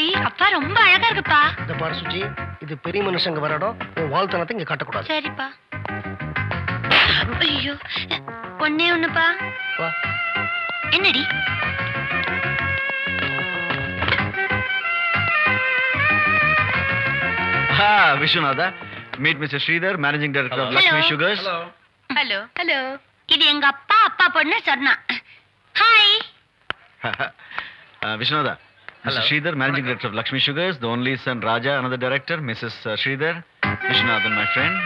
ஏய் அப்பா ரொம்ப அழகா இருக்குப்பா. இந்த பாரு சுஜி, இது பெரிய மனுஷங்க வர இடம். உன் வாழ்த்தனத்தை இங்க காட்டக்கூடாது. சரிப்பா. ஐயோ ஒண்ணே ஒண்ணுப்பா. வா. என்னடி? Vishwanatha, meet mister Sridhar, managing director of Hello. Lakshmi Sugars. Hello hello. இது எங்க அப்பா பொண்ணு சொன்னா. Hi. Vishwanatha, Mr. Sridhar, Managing Director of Lakshmi Sugars, the only son Raja, another director, Mrs. Sridhar, Vishwanathan, my friend.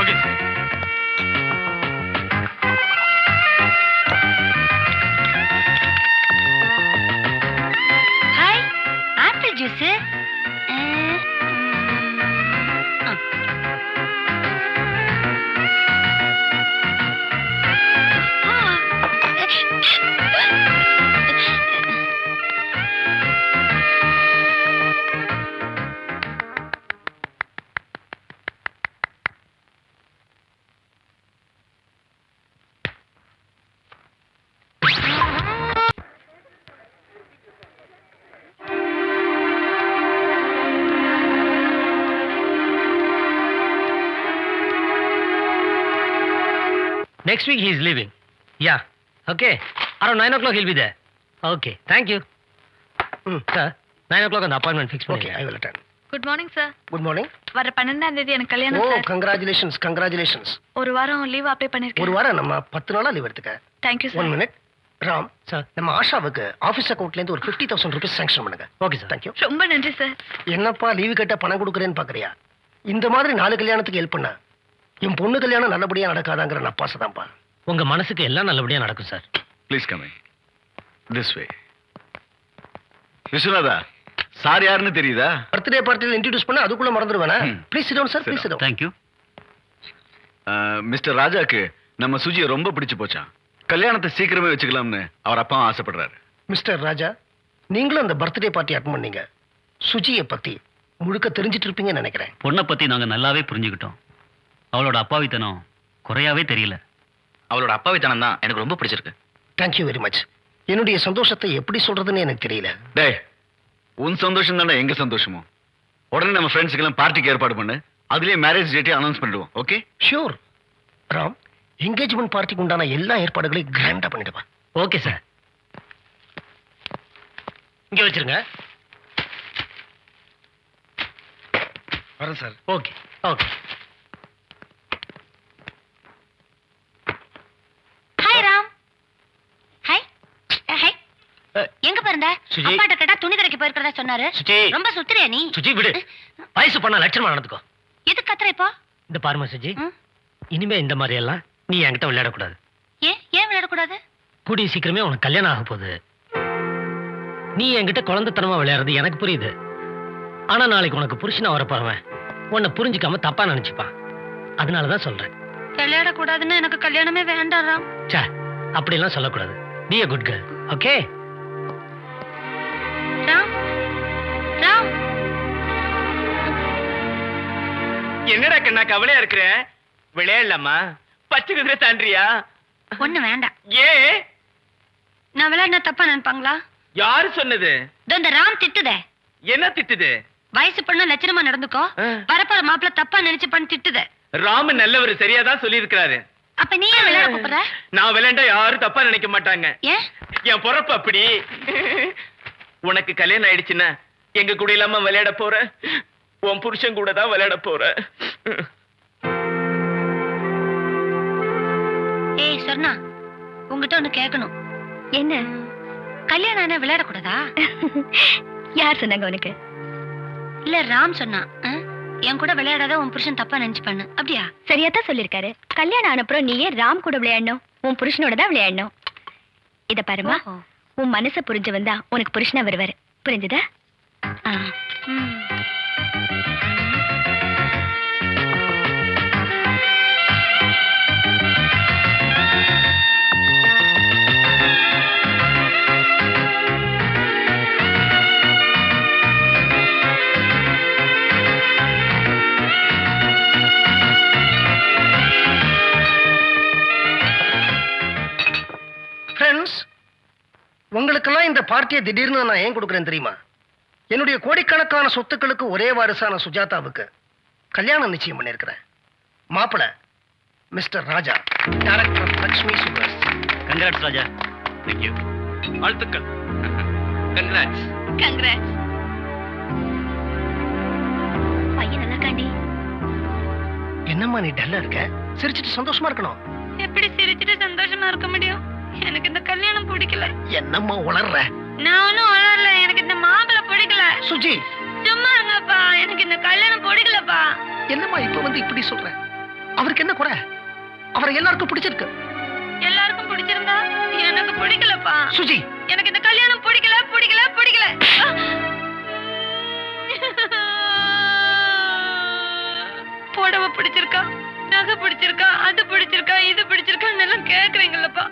Okay. Hi. Apple juice. Next week he is leaving. Yeah. Okay. Around 9 o'clock he'll be there. Okay. Thank you. Sir, 9 o'clock on the appointment fix Okay, I will attend. Good morning sir. Good morning. வர 12ஆம் தேதி எனக்கு கல்யாணம் Oh, sir. congratulations, congratulations. ஒரு வாரம் leave apply ஒரு பண்ணிருக்கேன். வாரம் நம்ம 10 நாளா லீவ் எடுத்துக்க. Thank you 1 sir. minute. Ram, Sir. நம்ம ஆஷாவுக்கு ஆபீஸ் அக்கவுண்ட்ல இருந்து ஒரு 50,000 rupees sanction பண்ணுங்க. Okay, sir. Thank you. ரொம்ப நன்றி சார். என்னப்பா லீவு கேட்ட பணம் கொடுக்குறேன்னு பாக்குறியா? இந்த மாதிரி 4 கல்யாணத்துக்கு ஹெல்ப் பண்ண என் பொண்ணு கல்யாணம் நல்லபடியா நடக்காதாங்கிற நப்பாசதான்ப்பா. உங்க மனசுக்கு எல்லாம் நல்லபடியா நடக்கும் sir. Please come in. This way. Vishwanatha, sir யாருன்னு தெரியுதா? பர்த்டே பார்ட்டில இன்ட்ரோ듀ce பண்ண அதுக்குள்ள மறந்துடுவேனா? Please sit down sir, please sit down. Thank you. Mister ராஜாக்கு நம்ம சுஜியை ரொம்ப பிடிச்சு போச்சான். கல்யாணத்தை சீக்கிரமே வச்சுக்கலாம்னு அவர் அப்பாவும் ஆசைப்படுறாரு. மிஸ்டர் ராஜா, நீங்களும் அந்த பர்த்டே பார்ட்டி அட்டெண்ட் பண்ணீங்க. சுஜியை பத்தி முழுக்க தெரிஞ்சிட்டு இருப்பீங்கன்னு நினைக்கிறேன். பொண்ணை பத்தி நாங்க நல்லாவே புரிஞ்சுக்கிட்டோம். அவளோட அப்பாவித்தனம் குறையாவே தெரியல. அவளோட அப்பாவித்தனம் தான் எனக்கு ரொம்ப பிடிச்சிருக்கு. Thank you very much. என்னுடைய சந்தோஷத்தை எப்படி சொல்றதுன்னு எனக்கு தெரியல. டேய், உன் சந்தோஷம் தானே எங்க சந்தோஷமும். உடனே நம்ம ஃப்ரெண்ட்ஸுக்கு எல்லாம் பார்ட்டிக்கு ஏற்பாடு பண்ணு. அதுலயே மேரேஜ் டேட்டை அனௌன்ஸ் பண்ணிடுவோம். ஓகே? ஷூர். ராம், என்கேஜ்மெண்ட் பார்ட்டிக்கு உண்டான எல்லா ஏற்பாடுகளையும் கிராண்டா பண்ணிடுவா. Okay sir. இங்க வச்சிருங்க. வரேன் sir. Okay okay. Hi Ram. Hi. Hi. எங்க பிறந்த? சுஜி. அப்பாட்ட கேட்டா துணி கடைக்கு போயிருக்கறதா சொன்னாரு. சுஜி. ரொம்ப சுத்துறியா நீ? சுஜி விடு. வயசு பண்ண லட்சணமா நடந்துக்கோ. எது கத்துற இப்போ? இந்த பாருமா சுஜி, ம்? இனிமே இந்த மாதிரி எல்லாம் நீ என்கிட்ட விளையாடக்கூடாது. ஏன் விளையாடக்கூடாது? கூடிய சீக்கிரமே உனக்கு கல்யாணம் ஆக போகுது. நீ என்கிட்ட குழந்தைத்தனமா விளையாடுறது எனக்கு புரியுது. ஆனா நாளைக்கு உனக்கு புருஷனா வரப்போறவன் உன்னை புரிஞ்சுக்காம தப்பா நினைச்சுப்பான். அதனாலதான் சொல்றேன். விளையாடக்கூடாதுன்னு எனக்கு கல்யாணமே வேண்டாம் ராம். சே, அப்படிலாம் சொல்லக்கூடாது. Be a good girl. Okay? Ram. Ram. என்னடா கண்ணா கவலையா இருக்கிற? விளையாடலாமா? பச்சை குதிரை தாண்டியா? ஒண்ணு வேண்டாம். ஏன்? நான் விளையாடினா தப்பா நினைப்பாங்களா? யாரு சொன்னது? இந்த ராம் திட்டுதே. என்ன திட்டுது? வயசு பொண்ணு லட்சணமா நடந்துக்கோ. வரப்போற மாப்பிள்ள தப்பா நினைச்சு பண்ணி திட்டுதே. ராம நல்லவர், சரியாதான் சொல்லி இருக்கிறாரு. அப்ப நீ ஏன் விளையாட கூப்பிடுற? நான் விளையாண்டா யாரும் தப்பா நினைக்க மாட்டாங்க. ஏன்? என் பொறப்பு அப்படி. உனக்கு கல்யாணம் ஆயிடுச்சுன்னா எங்க கூட இல்லாம விளையாட போற. உன் புருஷன் கூட தான் விளையாட போற. ஏய் சொன்னா உங்ககிட்ட ஒண்ணு கேட்கணும். என்ன? கல்யாணம் ஆனா விளையாடக்கூடாதா? யார் சொன்னாங்க உனக்கு? இல்ல ராம் சொன்னா. என் கூட விளையாடாத உன் புருஷன் தப்பா நினைச்சு பண்ணு. அப்படியா? சரியா தான் சொல்லிருக்காரு. கல்யாணம் ஆனப்புறம் நீயே ராம் கூட விளையாடணும், உன் புருஷனோட தான் விளையாடணும். இத பாருமா, ஓஹோ. உன் மனசை புரிஞ்சு வந்தா உனக்கு புருஷனா வருவாரு. புரிஞ்சுதா? ம். ஃப்ரெண்ட்ஸ், உங்களுக்கெல்லாம் இந்த பார்ட்டியை திடீர்னு நான் ஏன் கொடுக்குறேன் தெரியுமா? என்னுடைய கோடிக்கணக்கான சொத்துக்களுக்கு ஒரே வாரிசான சுஜாதாவுக்கு கல்யாணம் நிச்சயம் பண்ணியிருக்கிறேன். மாப்பிள மிஸ்டர் ராஜா, டைரக்டர் லக்ஷ்மி சுகர்ஸ். கங்க்ராட்ஸ் ராஜா. தேங்க்யூ. வாழ்த்துக்கள். கங்க்ராட்ஸ். கங்க்ராட்ஸ். பையன் நல்லா காண்டி. என்னம்மா நீ டல்லா இருக்க? சிரிச்சிட்டு சந்தோஷமா இருக்கணும். எப்படி சிரிச்சிட்டு சந்தோஷமா இருக்க முடியும்? எனக்கு இந்த கல்யாணம் பிடிக்கல. என்னம்மா உளர்ற? நான் ஒன்னும் வளரல. எனக்கு இந்த மாப்பிள்ளை பிடிக்கல. சுஜி, சும்மா இருங்கப்பா. எனக்கு இந்த கல்யாணம் பிடிக்கலப்பா. என்னம்மா இப்ப வந்து இப்படி சொல்ற? அவருக்கு என்ன குறை? அவரை எல்லாருக்கும் பிடிச்சிருக்கு. எல்லாருக்கும் பிடிச்சிருந்தா எனக்கு பிடிக்கலப்பா. சுஜி, எனக்கு இந்த கல்யாணம் பிடிக்கல பிடிக்கல பிடிக்கல. புடவை பிடிச்சிருக்கா, நகை பிடிச்சிருக்கா, அது பிடிச்சிருக்கா, இது பிடிச்சிருக்கான்னு எல்லாம் கேக்குறீங்களப்பா.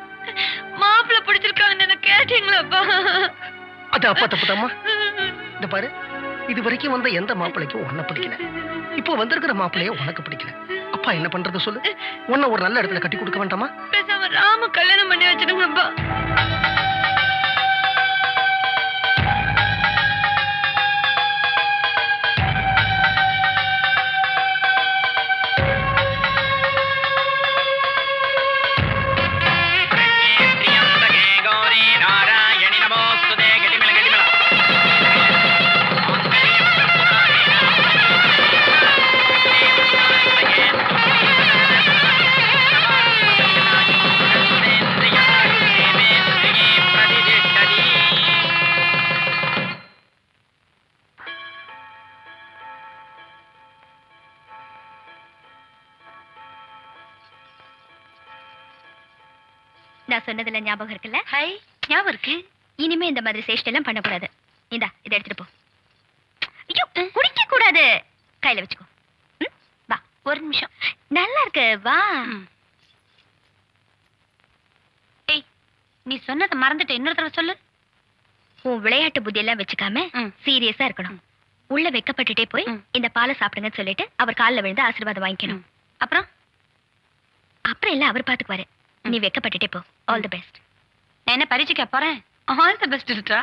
மாப்பிள்ளை பிடிச்சிருக்கான்னு கேட்டீங்களப்பா. அது அப்பா தப்புதாம்மா. இந்த பாரு, இது வரைக்கும் வந்த எந்த மாப்பிள்ளைக்கும் உன்னை பிடிக்கல. இப்போ வந்திருக்கிற மாப்பிள்ளைய உனக்கு பிடிக்கல. அப்பா என்ன பண்றது சொல்லு? உன்னை ஒரு நல்ல இடத்துல கட்டி கொடுக்க வேண்டாமா? பேசாம ராம கல்யாணம் பண்ணி வச்சிருங்கப்பா. நான் சொன்னதுல ஞாபகம் இருக்குல்ல? ஹை, ஞாபகம் இருக்கு. இனிமே இந்த மாதிரி சேஷ்டை எல்லாம் பண்ணக்கூடாது. இந்தா இதை எடுத்துட்டு போ. ஐயோ, குடிக்க கூடாது. கையில வச்சுக்கோ. வா. ஒரு நிமிஷம். நல்லா இருக்கு, வா. ஏய், நீ சொன்னதை மறந்துட்டு இன்னொரு தடவை சொல்லு. உன் விளையாட்டு புத்தி எல்லாம் வச்சுக்காம சீரியஸா இருக்கணும். உள்ள வெக்கப்பட்டுட்டே போய் இந்த பாலை சாப்பிடுங்கன்னு சொல்லிட்டு அவர் காலில் விழுந்து ஆசீர்வாதம் வாங்கிக்கணும். அப்புறம் அப்புறம் எல்லாம் அவர் பாத்துக்குவாரு. நீ வெக்கப்பட்டுட்டே போ. All the best. நான் என்ன பரீட்சைக்கு போறேன்? ஆல் தி பெஸ்ட் இருக்கா?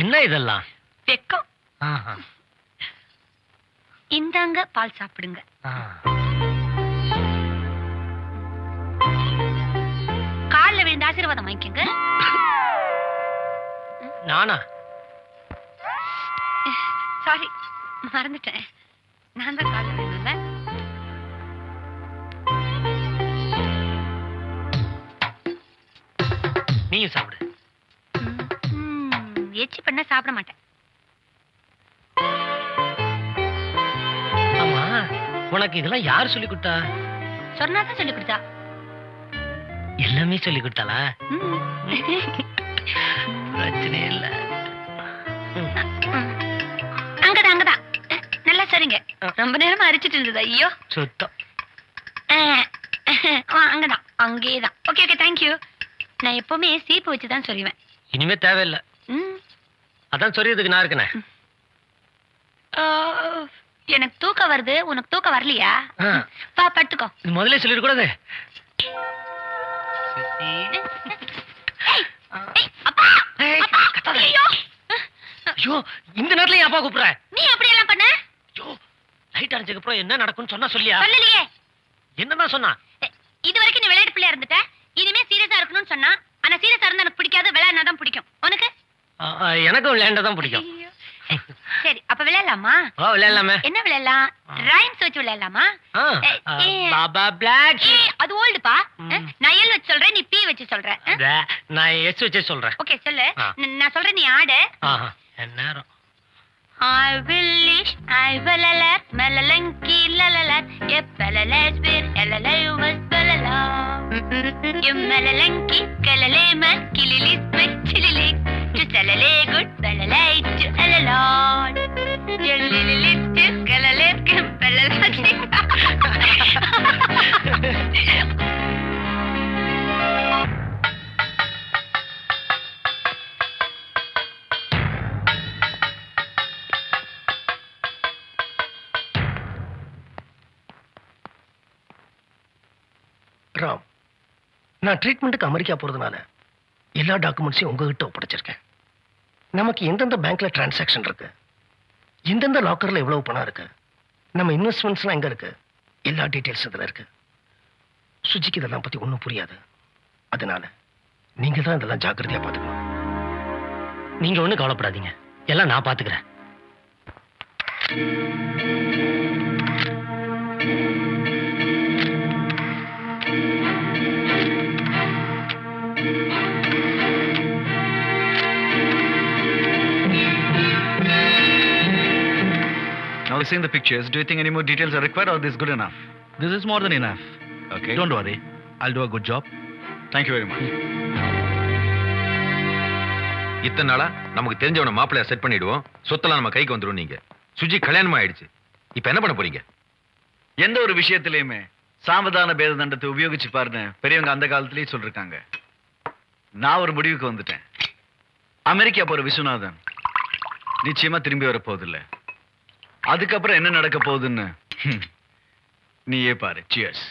என்ன இதெல்லாம்? வெக்கம். ஆஹா. இந்தாங்க பால் சாப்பிடுங்க. ஆ. கால்ல விழுந்து ஆசீர்வாதம் வாங்கிக்கங்க. நானா? சாரி, மறந்துட்டேன். நான் தான் கால்ல விழுந்தேன்ல. நீயும் சாப்பிடு. எச்சி பண்ண சாப்பிட மாட்டேன். ஆமா, உனக்கு இதெல்லாம் யார் சொல்லி கொடுத்தா? சொன்னாதான் சொல்லி கொடுத்தா. எல்லாமே சொல்லி கொடுத்தாளா? ம். பிரச்சனை இல்ல. அங்கதான் அங்கதான். நல்லா சரிங்க. ரொம்ப நேரமா அரிச்சிட்டு இருந்தது. ஐயோ சுத்தம். அங்கதான், அங்கேதான். Okay okay, thank you. நான் எப்பவுமே சீப்பு வச்சுதான் சொல்லுவேன். இனிமே தேவையில்லை. அதான் சொல்லியதுக்கு நான் இருக்கனே. எனக்கு தூக்கம் வருது. உனக்கு தூக்கம் வரலையா? பா படுத்துக்கோ. இது முதல்ல சொல்லிட கூடாது. ஐயோ, இந்த நேரத்துல அப்பா கூப்பிடுற? நீ அப்படி எல்லாம் பண்ண? ஐயோ, லைட் அடிச்சதுக்கு அப்புறம் என்ன நடக்கும்னு சொன்னா சொல்லியா? சொல்லலையே. என்னதான் சொன்னா? இது வரைக்கும் நீ விளையாட்டு பிள்ளையா இருந்துட்ட. இனிமே சீரியஸா இருக்கணும்னு சொன்னா. ஆனா சீரியஸா இருந்தா எனக்கு பிடிக்காது. விளையாடினாதான் பிடிக்கும். உனக்கு? எனக்கும் விளையாண்டா தான் பிடிக்கும். சரி, அப்ப விளையாடலாமா? விளையாடலாமே. என்ன விளையாடலாம்? ரைம்ஸ் வச்சு விளையாடலாமா? பாபா பிளாக். அது ஓல்டுப்பா. நான் எல் வச்சு சொல்றேன், நீ பி வச்சு சொல்ற. நான் எஸ் வச்சே சொல்றேன். ஓகே சொல்லு. நான் சொல்றேன், நீ ஆடு. நேரம். I will lish, I will alert, melalanki lalalat, yepalalas bir elalay was balala. Yemelalanki kalaleman kililis with chililik, to salale good balalay to alalad. Yelilis to kalalet kim balalat. நான் ட்ரீட்மெண்ட்டுக்கு அமெரிக்கா போறதுனால எல்லா டாக்குமெண்ட்ஸையும் உங்ககிட்ட ஒப்படைச்சிருக்கேன். நமக்கு எந்தெந்த பேங்க்ல டிரான்சாக்ஷன் இருக்கு, எந்தெந்த லாக்கர்ல எவ்வளவு பணம் இருக்கு, நம்ம இன்வெஸ்ட்மெண்ட்ஸ்லாம் எங்க இருக்கு, எல்லா டீட்டெயில்ஸ் இதுல இருக்கு. சுஜிக்கு இதெல்லாம் பத்தி ஒன்றும் புரியாது. அதனால நீங்க தான் இதெல்லாம் ஜாக்கிரதையா பார்த்துக்கணும். நீங்க ஒண்ணும் கவலைப்படாதீங்க, எல்லாம் நான் பாத்துக்கிறேன். Now seeing the pictures, do you think any more details are required or this is good enough? This is more than enough. Okay. Don't worry. I'll do a good job. Thank you very much. இத்தனை நாளா நமக்கு தெரிஞ்சவன மாப்பிளைய set பண்ணிடுவோம், சொத்தெல்லாம் நம்ம கைக்கு வந்துடும். நீங்க சுஜி கல்யாணமா ஆயிடுச்சு, இப்ப என்ன பண்ண போறீங்க? எந்த ஒரு விஷயத்திலயுமே சாமதான பேத தண்டத்தை உபயோகிச்சு பாருன்னு பெரியவங்க அந்த காலத்திலேயே சொல்லிருக்காங்க. நான் ஒரு முடிவுக்கு வந்துட்டேன். அமெரிக்கா போற விஸ்வநாதன் நிச்சயமா திரும்பி வர போதில்லை. அதுக்கப்புறம் என்ன நடக்க போகுதுன்னு நீயே பாரு. சியர்ஸ்.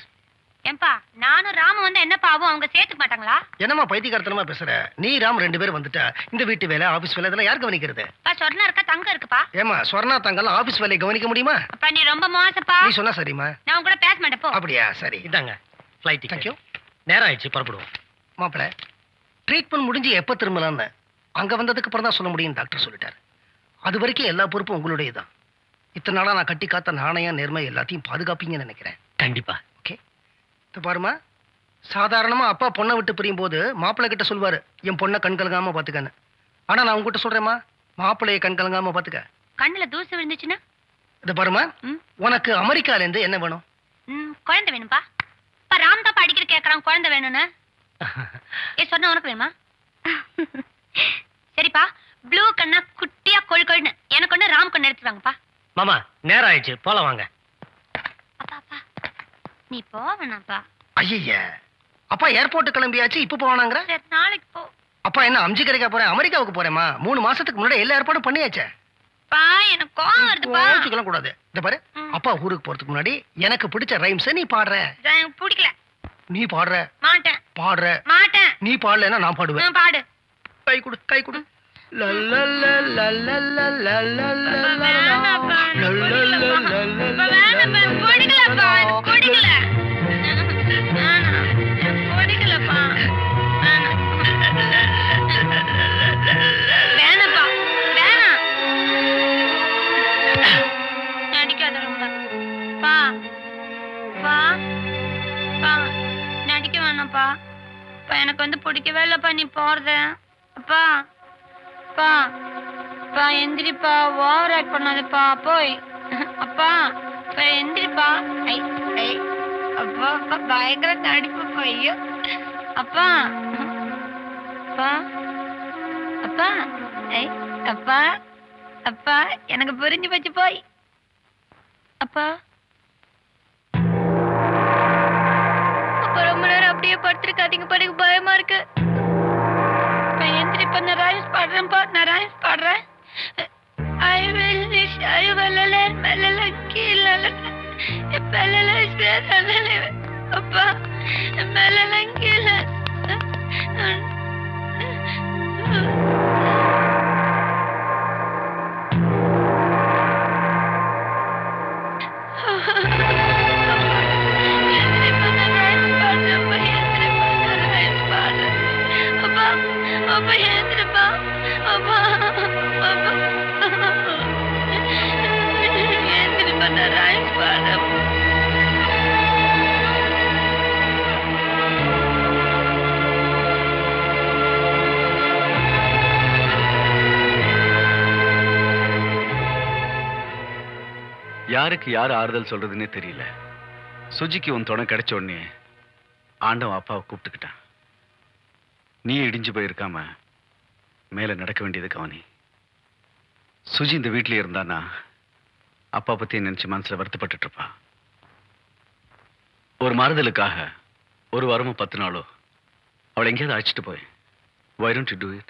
ஏம்பா நானும் ராம வந்து என்னப்பா ஆகும்? அவங்க சேர்த்துக்க மாட்டாங்களா? என்னம்மா பைத்தியக்காரத்தனமா பேசுற? நீ ராம் 2 பேரும் வந்துட்டா இந்த வீட்டு வேலை, ஆபீஸ் வேலை இதெல்லாம் யார் கவனிக்கிறது? சொர்ணா இருக்கா, தங்கம் இருக்குப்பா. ஏமா சொர்ணா தங்கெல்லாம் ஆபீஸ் வேலையை கவனிக்க முடியுமா? அப்பா நீ ரொம்ப மோசப்பா. நீ சொன்னா சரிம்மா. நான் உங்க கூட பேச மாட்டேன் போ. அப்படியா? சரி. இதாங்க ஃப்ளைட் Thank you. நேரம் ஆயிடுச்சு, புறப்படுவோம். மாப்பிள ட்ரீட்மெண்ட் முடிஞ்சு எப்ப திரும்பலாம்னு அங்க வந்ததுக்கு அப்புறம் தான் சொல்ல முடியும் டாக்டர் சொல்லிட்டாரு. அது வரைக்கும் எல்லா பொறுப்பும் உங்களுடைய தான். இத்தனை நாளா நான் கட்டி காத்த நாணயம் நேர்மை எல்லாத்தையும் பாதுகாப்பீங்கன்னு நினைக்கிறேன். கண்டிப்பா. ஓகே. இது பாருமா, சாதாரணமா அப்பா பொண்ணை விட்டு பிரியும் போது மாப்பிள்ளை கிட்ட சொல்வாரு என் பொண்ணை கண் கலங்காம பாத்துக்கன்னு. ஆனா நான் உங்ககிட்ட சொல்றேம்மா, மாப்பிள்ளைய கண் கலங்காம பாத்துக்க. கண்ணுல தூசு விழுந்துச்சுன்னா? இது பாருமா, உனக்கு அமெரிக்கால இருந்து என்ன வேணும்? குழந்தை வேணும்பா. இப்ப ராம் தான் படிக்கிற கேக்குறான் குழந்தை வேணும்னு. சொன்ன உனக்கு வேணுமா? சரிப்பா, ப்ளூ கண்ணா குட்டியா கொழுன்னு எனக்கு ஒண்ணு ராம் கண்ணு எடுத்துவாங்கப்பா. மாமா நேரம் ஆயிடுச்சு, போல வாங்க. அப்பா நீ போவேணாப்பா. ஐயா, அப்பா ஏர்போர்ட் கிளம்பியாச்சு, இப்ப போவானாங்கிற? நாளைக்கு போ. அப்பா என்ன அம்ஜி கிடைக்க போறேன், அமெரிக்காவுக்கு போறேமா? 3 மாசத்துக்கு முன்னாடி எல்லா ஏற்பாடும் பண்ணியாச்சே. பா எனக்கு கோவம் வருதுப்பா. கோச்சுக்கலாம் கூடாது. இந்த பாரு, அப்பா ஊருக்கு போறதுக்கு முன்னாடி எனக்கு பிடிச்ச ரைம்ஸ் நீ பாடுற. எனக்கு பிடிக்கல. நீ பாடுற. மாட்டேன். பாடுற. மாட்டேன். நீ பாடலன்னா நான் பாடுவேன். பாடு. கை கொடு, கை கொடு. நடிக்க வேணாப்பா. எனக்கு வந்து பிடிக்கவே இல்லப்பா நீ போறது. அப்பா அப்பா அப்பா எந்திரிப்பா, ஓவர் ஆக்ட் பண்ணாதப்பா. போய் அப்பா எந்திரிப்பா. அப்பா பயங்கர நடிப்புப்பா. ஐயோ அப்பா அப்பா அப்பா அப்பா அப்பா எனக்கு புரிஞ்சு போச்சு. போய் அப்பா அப்பா ரொம்ப நேரம் அப்படியே படுத்திருக்காதீங்க, எனக்கு பயமா இருக்கு. எந்திரிப்பா, நான் ரைம்ஸ் பாடுறேன்ப்பா. நான் ரைம்ஸ் பாடுறேன். I will wish I will learn melala kilala melala melala appa melala kilala. யாருக்கு யார் ஆறுதல் சொல்றதுன்னே தெரியல. சுஜிக்கு உன் துணை கிடைச்ச உடனே ஆண்டவன் அப்பாவை கூப்பிட்டுக்கிட்டான். நீ இடிஞ்சு போயிருக்காம மேல நடக்க வேண்டியது கவனி. சுஜி இந்த வீட்டிலே இருந்தானா அப்பா பத்தி நினைச்சு மனசுல வருத்தப்பட்டு இருப்பா. ஒரு மாறுதலுக்காக 1 வாரமோ 10 நாளோ அவளை எங்கேயாவது அழைச்சிட்டு போய். Why don't you do it?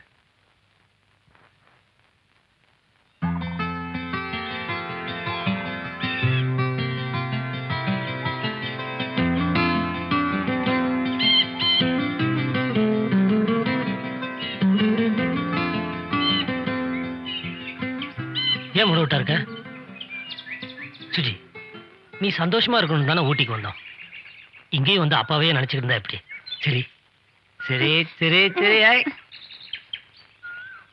ஏன் முழுவிட்டா இருக்க சுஜி, நீ சந்தோஷமா இருக்கணும் தானே ஊட்டிக்கு வந்தோம். இங்கேயும் வந்து அப்பாவே நினைச்சுட்டு இருந்தா எப்படி? சரி சரி சரி சரி ஆய்.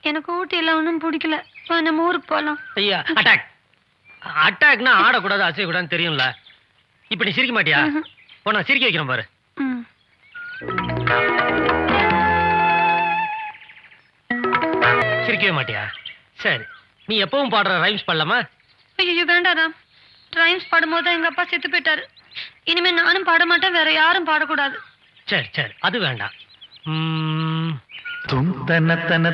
எனக்கு ஊட்டியெல்லாம் ஒன்றும் பிடிக்கல. வா, நம்ம ஊருக்கு போகலாம். ஐயா, அட்டாக் அட்டாக்னா ஆடக்கூடாது அசையக்கூடாதுன்னு தெரியும்ல. இப்ப நீ சிரிக்க மாட்டியா? நான் சிரிக்க வைக்கிறேன் பாரு. ம். சிரிக்கவே மாட்டியா? சரி, நீ எப்பவும் பாடுற ரைம்ஸ் பாடலாமா? ஐயோ வேண்டாம் ராம். ரைம்ஸ் பாடும்போது தான் எங்க அப்பா செத்து போயிட்டாரு. இனிமே நானும் பாட மாட்டேன், வேற யாரும் பாடக்கூடாது. சரி சரி, அது வேண்டாம். தும் தன